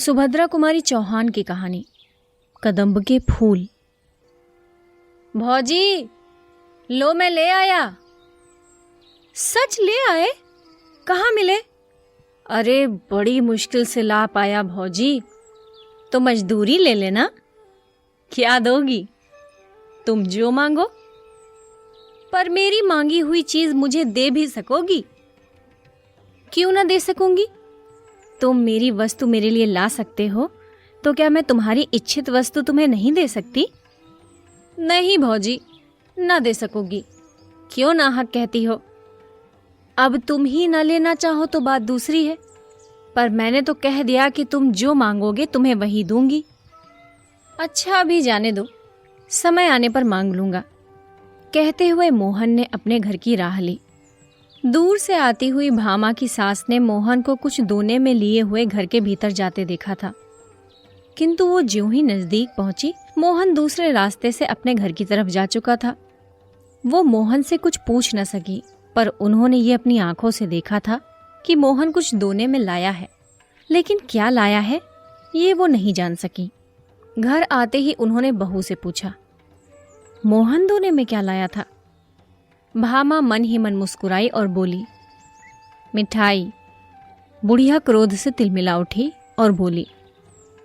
सुभद्रा कुमारी चौहान की कहानी कदम्ब के फूल। भौजी, लो मैं ले आया। सच ले आए? कहाँ मिले? अरे बड़ी मुश्किल से ला पाया भौजी। तो मजदूरी ले लेना। क्या दोगी? तुम जो मांगो। पर मेरी मांगी हुई चीज मुझे दे भी सकोगी? क्यों ना दे सकूंगी? तुम मेरी वस्तु मेरे लिए ला सकते हो, तो क्या मैं तुम्हारी इच्छित वस्तु तुम्हें नहीं दे सकती? नहीं भौजी, ना दे सकोगी। क्यों नाहक कहती हो? अब तुम ही न लेना चाहो तो बात दूसरी है, पर मैंने तो कह दिया कि तुम जो मांगोगे तुम्हें वही दूंगी। अच्छा, अभी जाने दो, समय आने पर मांग लूंगा। कहते हुए मोहन ने अपने घर की राह ली। दूर से आती हुई भामा की सास ने मोहन को कुछ दोने में लिए हुए घर के भीतर जाते देखा था, किंतु वो ज्यों ही नजदीक पहुंची, मोहन दूसरे रास्ते से अपने घर की तरफ जा चुका था। वो मोहन से कुछ पूछ न सकी, पर उन्होंने ये अपनी आंखों से देखा था कि मोहन कुछ दोने में लाया है, लेकिन क्या लाया है ये वो नहीं जान सकी। घर आते ही उन्होंने बहू से पूछा, मोहन दोने में क्या लाया था? भामा मन ही मन मुस्कुराई और बोली, मिठाई। बुढ़िया क्रोध से तिलमिला उठी और बोली,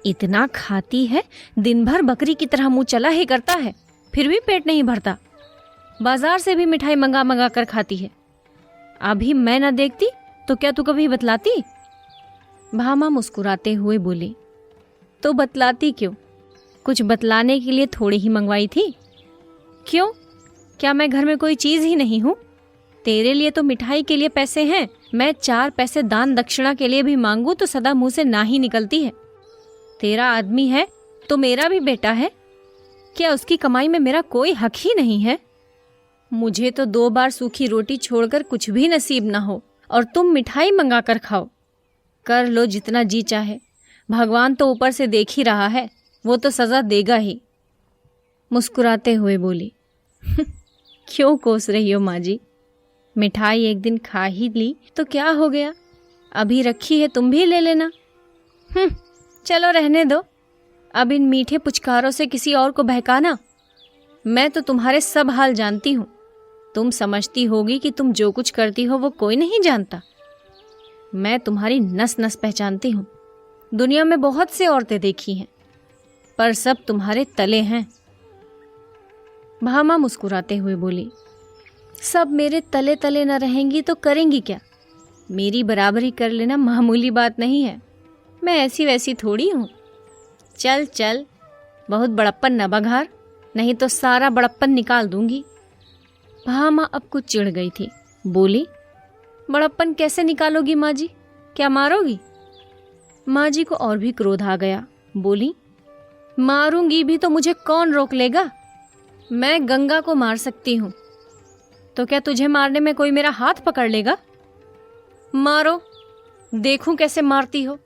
इतना खाती है, दिन भर बकरी की तरह मुंह चला ही करता है, फिर भी पेट नहीं भरता। बाजार से भी मिठाई मंगा मंगा कर खाती है। अभी मैं न देखती तो क्या तू कभी बतलाती? भामा मुस्कुराते हुए बोली, तो बतलाती क्यों? कुछ बतलाने के लिए थोड़ी ही मंगवाई थी। क्यों? क्या मैं घर में कोई चीज ही नहीं हूं? तेरे लिए तो मिठाई के लिए पैसे हैं, मैं 4 पैसे दान दक्षिणा के लिए भी मांगू तो सदा मुंह से ना ही निकलती है। तेरा आदमी है तो मेरा भी बेटा है, क्या उसकी कमाई में मेरा कोई हक ही नहीं है? मुझे तो 2 बार सूखी रोटी छोड़कर कुछ भी नसीब ना हो, और तुम मिठाई मंगा कर खाओ। कर लो जितना जी चाहे, भगवान तो ऊपर से देख ही रहा है, वो तो सजा देगा ही। मुस्कुराते हुए बोली, क्यों कोस रही हो माँ जी? मिठाई एक दिन खा ही ली तो क्या हो गया? अभी रखी है, तुम भी ले लेना। चलो रहने दो, अब इन मीठे पुचकारों से किसी और को बहकाना। मैं तो तुम्हारे सब हाल जानती हूँ। तुम समझती होगी कि तुम जो कुछ करती हो वो कोई नहीं जानता। मैं तुम्हारी नस नस पहचानती हूँ। दुनिया में बहुत से औरतें देखी हैं, पर सब तुम्हारे तले हैं। भामा मुस्कुराते हुए बोली, सब मेरे तले तले न रहेंगी तो करेंगी क्या? मेरी बराबरी कर लेना मामूली बात नहीं है। मैं ऐसी वैसी थोड़ी हूँ। चल चल, बहुत बड़प्पन न बघार, नहीं तो सारा बड़प्पन निकाल दूंगी। भामा अब कुछ चिढ़ गई थी, बोली, बड़प्पन कैसे निकालोगी माँ जी? क्या मारोगी? माँ जी को और भी क्रोध आ गया, बोली, मारूंगी भी तो मुझे कौन रोक लेगा? मैं गंगा को मार सकती हूँ, तो क्या तुझे मारने में कोई मेरा हाथ पकड़ लेगा? मारो, देखूं कैसे मारती हो।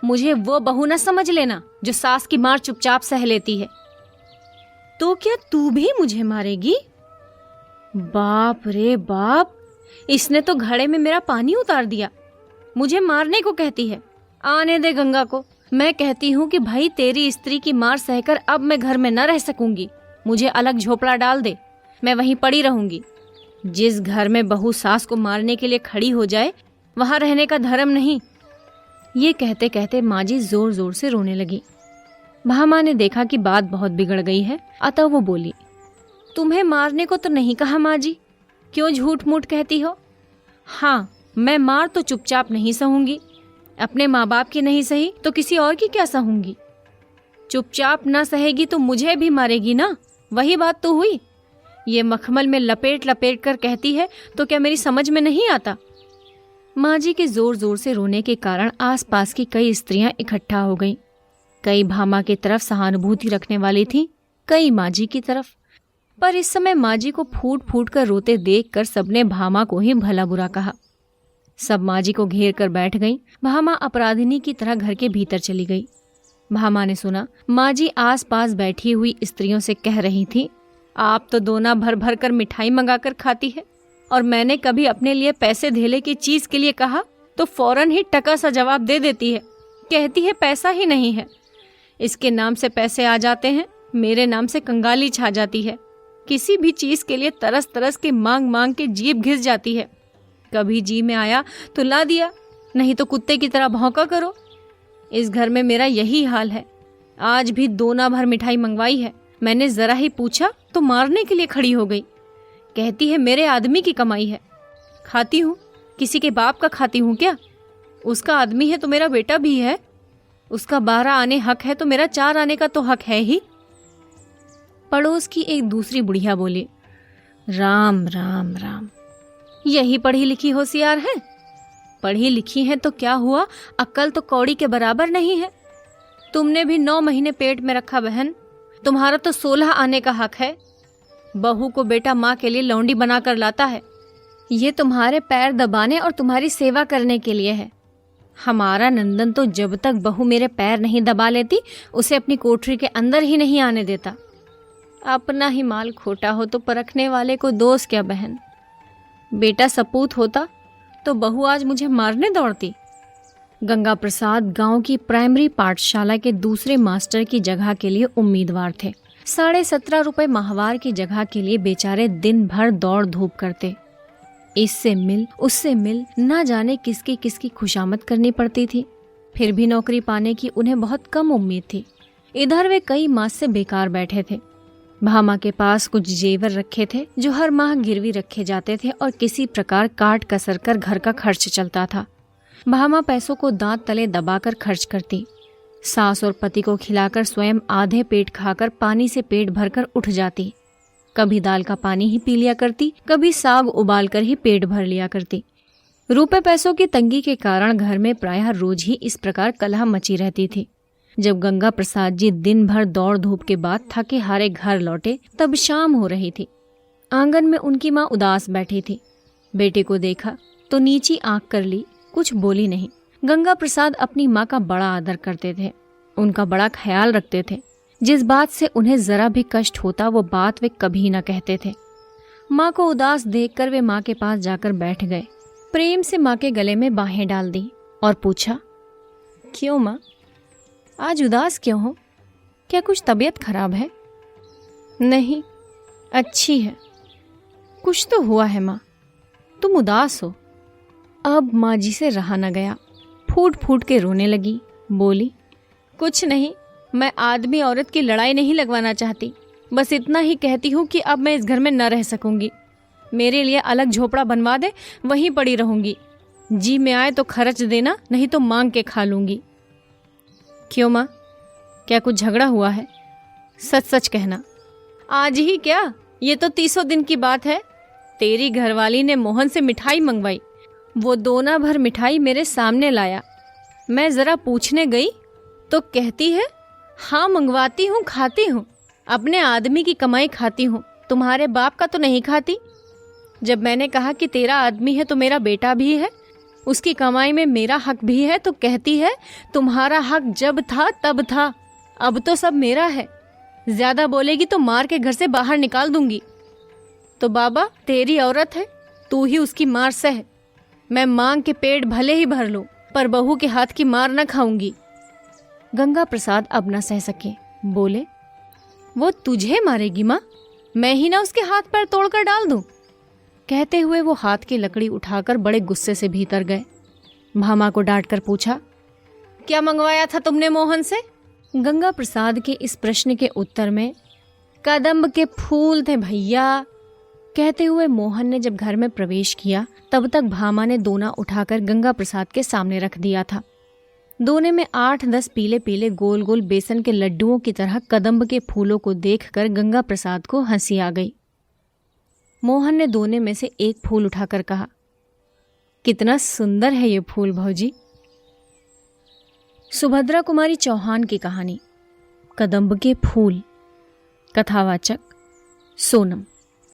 मुझे वो बहू न समझ लेना जो सास की मार चुपचाप सह लेती है। तो क्या तू भी मुझे मारेगी? बाप रे बाप, इसने तो घड़े में मेरा पानी उतार दिया। मुझे मारने को कहती है। आने दे गंगा को। मैं कहती हूँ कि भाई तेरी स्त्री की मार सहकर अब मैं घर में न रह सकूंगी। मुझे अलग झोपड़ा डाल दे, मैं वहीं पड़ी रहूंगी। जिस घर में बहू सास को मारने के लिए खड़ी हो जाए, वहां रहने का धर्म नहीं। ये कहते कहते माँ जी जोर जोर से रोने लगी। भामा ने देखा कि बात बहुत बिगड़ गई है, अतः वो बोली, तुम्हें मारने को तो नहीं कहा माँ जी, क्यों झूठ मूठ कहती हो? हाँ, मैं मार तो चुपचाप नहीं सहूंगी। अपने माँ बाप की नहीं सही तो किसी और की क्या सहूंगी? चुपचाप ना सहेगी तो मुझे भी मारेगी ना, वही बात तो हुई। ये मखमल में लपेट लपेट कर कहती है तो क्या मेरी समझ में नहीं आता? माँ जी के जोर जोर से रोने के कारण आसपास की कई स्त्रियां इकट्ठा हो गईं। कई भामा की तरफ सहानुभूति रखने वाली थीं, कई माँ जी की तरफ। पर इस समय माँ जी को फूट फूट कर रोते देखकर सबने भामा को ही भला बुरा कहा। सब माँ जी को घेर कर बैठ गईं। भामा अपराधिनी की तरह घर के भीतर चली गई। भामा ने सुना माँ जी आस पास बैठी हुई स्त्रियों से कह रही थी, आप तो दोना भर भर कर मिठाई मंगाकर खाती है, और मैंने कभी अपने लिए पैसे धेले की चीज के लिए कहा तो फौरन ही टका सा जवाब दे देती है। कहती है पैसा ही नहीं है। इसके नाम से पैसे आ जाते हैं, मेरे नाम से कंगाली छा जाती है। किसी भी चीज के लिए तरस तरस के मांग मांग के जीभ घिस जाती है। कभी जी में आया तो ला दिया, नहीं तो कुत्ते की तरह भौंका करो। इस घर में मेरा यही हाल है। आज भी दोना भर मिठाई मंगवाई है, मैंने जरा ही पूछा तो मारने के लिए खड़ी हो गई। कहती है मेरे आदमी की कमाई है। खाती हूँ, किसी के बाप का खाती हूँ क्या? उसका आदमी है तो मेरा बेटा भी है। उसका 12 आने हक है तो मेरा 4 आने का तो हक है ही। पड़ोस की एक दूसरी बुढ़िया बोली, राम राम राम, यही पढ़ी लिखी होशियार है। पढ़ी लिखी है तो क्या हुआ, अक्ल तो कौड़ी के बराबर नहीं है। तुमने भी 9 महीने पेट में रखा बहन, तुम्हारा तो 16 आने का हक है। बहू को बेटा माँ के लिए लौंडी बनाकर लाता है। ये तुम्हारे पैर दबाने और तुम्हारी सेवा करने के लिए है। हमारा नंदन तो जब तक बहू मेरे पैर नहीं दबा लेती उसे अपनी कोठरी के अंदर ही नहीं आने देता। अपना ही माल खोटा हो तो परखने वाले को दोष क्या बहन। बेटा सपूत होता तो बहू आज मुझे मारने दौड़ती। गंगा प्रसाद गांव की प्राइमरी पाठशाला के दूसरे मास्टर की जगह के लिए उम्मीदवार थे। 17.5 रुपए माहवार की जगह के लिए बेचारे दिन भर दौड़ धूप करते। इससे मिल उससे मिल, ना जाने किसकी किसकी खुशामद करनी पड़ती थी। फिर भी नौकरी पाने की उन्हें बहुत कम उम्मीद थी। इधर वे कई मास से बेकार बैठे थे। भामा के पास कुछ जेवर रखे थे जो हर माह गिरवी रखे जाते थे और किसी प्रकार काट कसर कर घर का खर्च चलता था। भामा पैसों को दांत तले दबाकर खर्च करती। सास और पति को खिलाकर स्वयं आधे पेट खाकर पानी से पेट भरकर उठ जाती। कभी दाल का पानी ही पी लिया करती, कभी साग उबाल कर ही पेट भर लिया करती। रुपए पैसों की तंगी के कारण घर में प्रायः रोज ही इस प्रकार कलह मची रहती थी। जब गंगा प्रसाद जी दिन भर दौड़ धूप के बाद थके हारे घर लौटे तब शाम हो रही थी। आंगन में उनकी माँ उदास बैठी थी। बेटे को देखा तो नीची आंख कर ली, कुछ बोली नहीं। गंगा प्रसाद अपनी माँ का बड़ा आदर करते थे, उनका बड़ा ख्याल रखते थे। जिस बात से उन्हें जरा भी कष्ट होता वो बात वे कभी न कहते थे। माँ को उदास देखकर वे माँ के पास जाकर बैठ गए। प्रेम से माँ के गले में बाहें डाल दी और पूछा, क्यों माँ, आज उदास क्यों हो? क्या कुछ तबीयत खराब है? नहीं, अच्छी है। कुछ तो हुआ है माँ, तुम उदास हो। अब माँ जी से रहा न गया, फूट फूट के रोने लगी। बोली, कुछ नहीं, मैं आदमी औरत की लड़ाई नहीं लगवाना चाहती। बस इतना ही कहती हूँ कि अब मैं इस घर में न रह सकूंगी। मेरे लिए अलग झोपड़ा बनवा दे, वहीं पड़ी रहूंगी। जी में आए तो खर्च देना, नहीं तो मांग के खा लूंगी। क्यों माँ, क्या कुछ झगड़ा हुआ है? सच सच कहना। आज ही क्या, ये तो 30 दिन की बात है। तेरी घरवाली ने मोहन से मिठाई मंगवाई। वो दोना भर मिठाई मेरे सामने लाया। मैं जरा पूछने गई तो कहती है, हाँ मंगवाती हूँ, खाती हूँ, अपने आदमी की कमाई खाती हूँ, तुम्हारे बाप का तो नहीं खाती। जब मैंने कहा कि तेरा आदमी है तो मेरा बेटा भी है, उसकी कमाई में मेरा हक भी है, तो कहती है, तुम्हारा हक जब था तब था, अब तो सब मेरा है। ज्यादा बोलेगी तो मार के घर से बाहर निकाल दूंगी। तो बाबा, तेरी औरत है, तू ही उसकी मार सह। मैं मांग के पेट भले ही भर लूं, पर बहू के हाथ की मार न खाऊंगी। गंगा प्रसाद अब न सह सके, बोले, वो तुझे मारेगी माँ, मैं ही ना उसके हाथ पैर तोड़कर डाल दूं। कहते हुए वो हाथ की लकड़ी उठाकर बड़े गुस्से से भीतर गए। भामा को डांट कर पूछा, क्या मंगवाया था तुमने मोहन से? गंगा प्रसाद के इस प्रश्न के उत्तर में, कदम्ब के फूल थे भैया। कहते हुए मोहन ने जब घर में प्रवेश किया तब तक भामा ने दोना उठाकर गंगा प्रसाद के सामने रख दिया था। दोने में 8-10 पीले पीले गोल गोल बेसन के लड्डुओं की तरह कदम्ब के फूलों को देखकर गंगा प्रसाद को हंसी आ गई। मोहन ने दोने में से एक फूल उठाकर कहा, कितना सुंदर है ये फूल भौजी। सुभद्रा कुमारी चौहान की कहानी कदम्ब के फूल। कथावाचक सोनम।